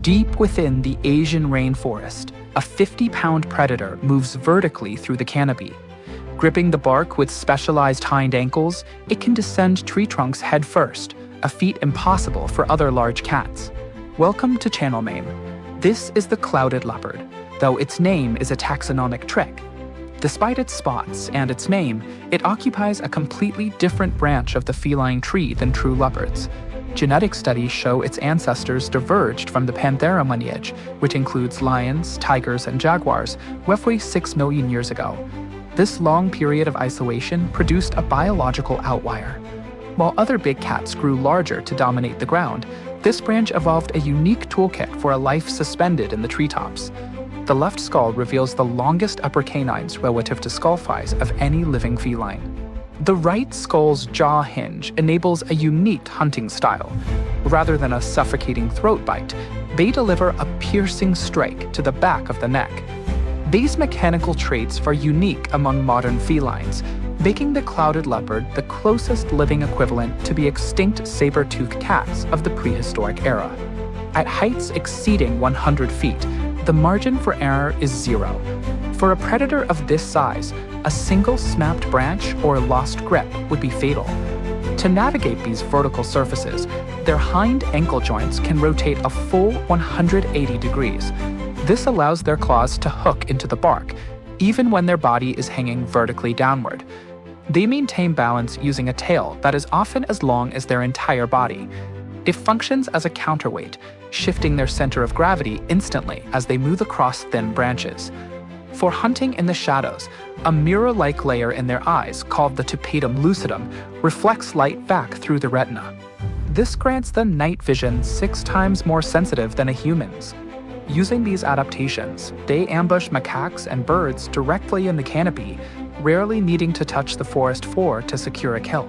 Deep within the Asian rainforest, a 50-pound predator moves vertically through the canopy. Gripping the bark with specialized hind ankles, it can descend tree trunks head first, a feat impossible for other large cats. Welcome to Channel Name. This is the clouded leopard, though its name is a taxonomic trick. Despite its spots and its name, it occupies a completely different branch of the feline tree than true leopards. Genetic studies show its ancestors diverged from the Panthera lineage, which includes lions, tigers, and jaguars, roughly 6 million years ago. This long period of isolation produced a biological outlier. While other big cats grew larger to dominate the ground, this branch evolved a unique toolkit for a life suspended in the treetops. The left skull reveals the longest upper canines relative to skull size of any living feline. The right skull's jaw hinge enables a unique hunting style. Rather than a suffocating throat bite, they deliver a piercing strike to the back of the neck. These mechanical traits are unique among modern felines, making the clouded leopard the closest living equivalent to the extinct saber-toothed cats of the prehistoric era. At heights exceeding 100 feet, the margin for error is zero. For a predator of this size, a single snapped branch or lost grip would be fatal. To navigate these vertical surfaces, their hind ankle joints can rotate a full 180 degrees. This allows their claws to hook into the bark, even when their body is hanging vertically downward. They maintain balance using a tail that is often as long as their entire body. It functions as a counterweight, shifting their center of gravity instantly as they move across thin branches. For hunting in the shadows, a mirror-like layer in their eyes, called the tapetum lucidum, reflects light back through the retina. This grants them night vision 6 times more sensitive than a human's. Using these adaptations, they ambush macaques and birds directly in the canopy, rarely needing to touch the forest floor to secure a kill.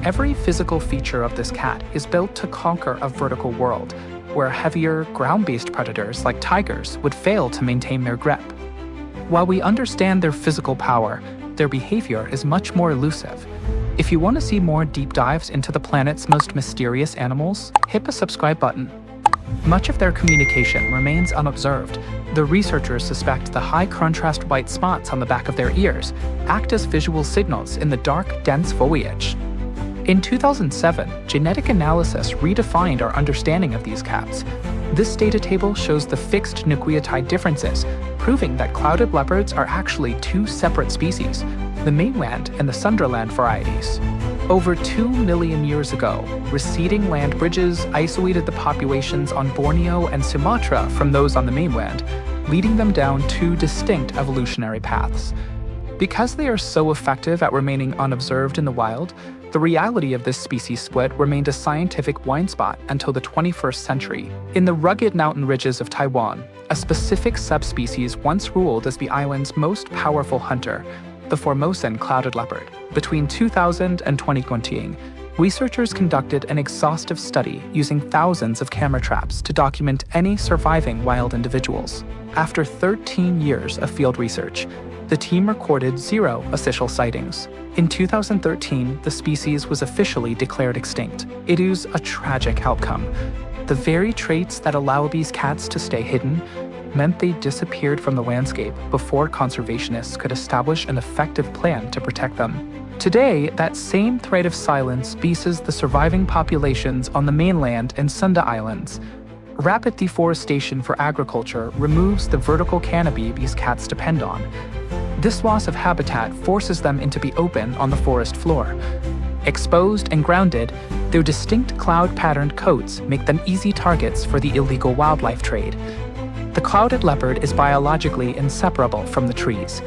Every physical feature of this cat is built to conquer a vertical world, where heavier, ground-based predators like tigers would fail to maintain their grip. While we understand their physical power, their behavior is much more elusive. If you want to see more deep dives into the planet's most mysterious animals, hit the subscribe button. Much of their communication remains unobserved. The researchers suspect the high-contrast white spots on the back of their ears act as visual signals in the dark, dense foliage. In 2007, genetic analysis redefined our understanding of these cats. This data table shows the fixed nucleotide differences, proving that clouded leopards are actually 2 separate species, the mainland and the Sunderland varieties. Over 2 million years ago, receding land bridges isolated the populations on Borneo and Sumatra from those on the mainland, leading them down 2 distinct evolutionary paths. Because they are so effective at remaining unobserved in the wild, the reality of this species split remained a scientific blind spot until the 21st century. In the rugged mountain ridges of Taiwan, a specific subspecies once ruled as the island's most powerful hunter, the Formosan clouded leopard. Between 2000 and 2020, researchers conducted an exhaustive study using thousands of camera traps to document any surviving wild individuals. After 13 years of field research, the team recorded 0 official sightings. In 2013, the species was officially declared extinct. It is a tragic outcome. The very traits that allow these cats to stay hidden meant they disappeared from the landscape before conservationists could establish an effective plan to protect them. Today, that same threat of silence faces the surviving populations on the mainland and Sunda Islands. Rapid deforestation for agriculture removes the vertical canopy these cats depend on. This loss of habitat forces them into the open on the forest floor. Exposed and grounded, their distinct cloud-patterned coats make them easy targets for the illegal wildlife trade. The clouded leopard is biologically inseparable from the trees.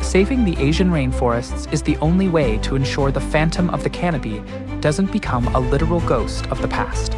Saving the Asian rainforests is the only way to ensure the phantom of the canopy doesn't become a literal ghost of the past.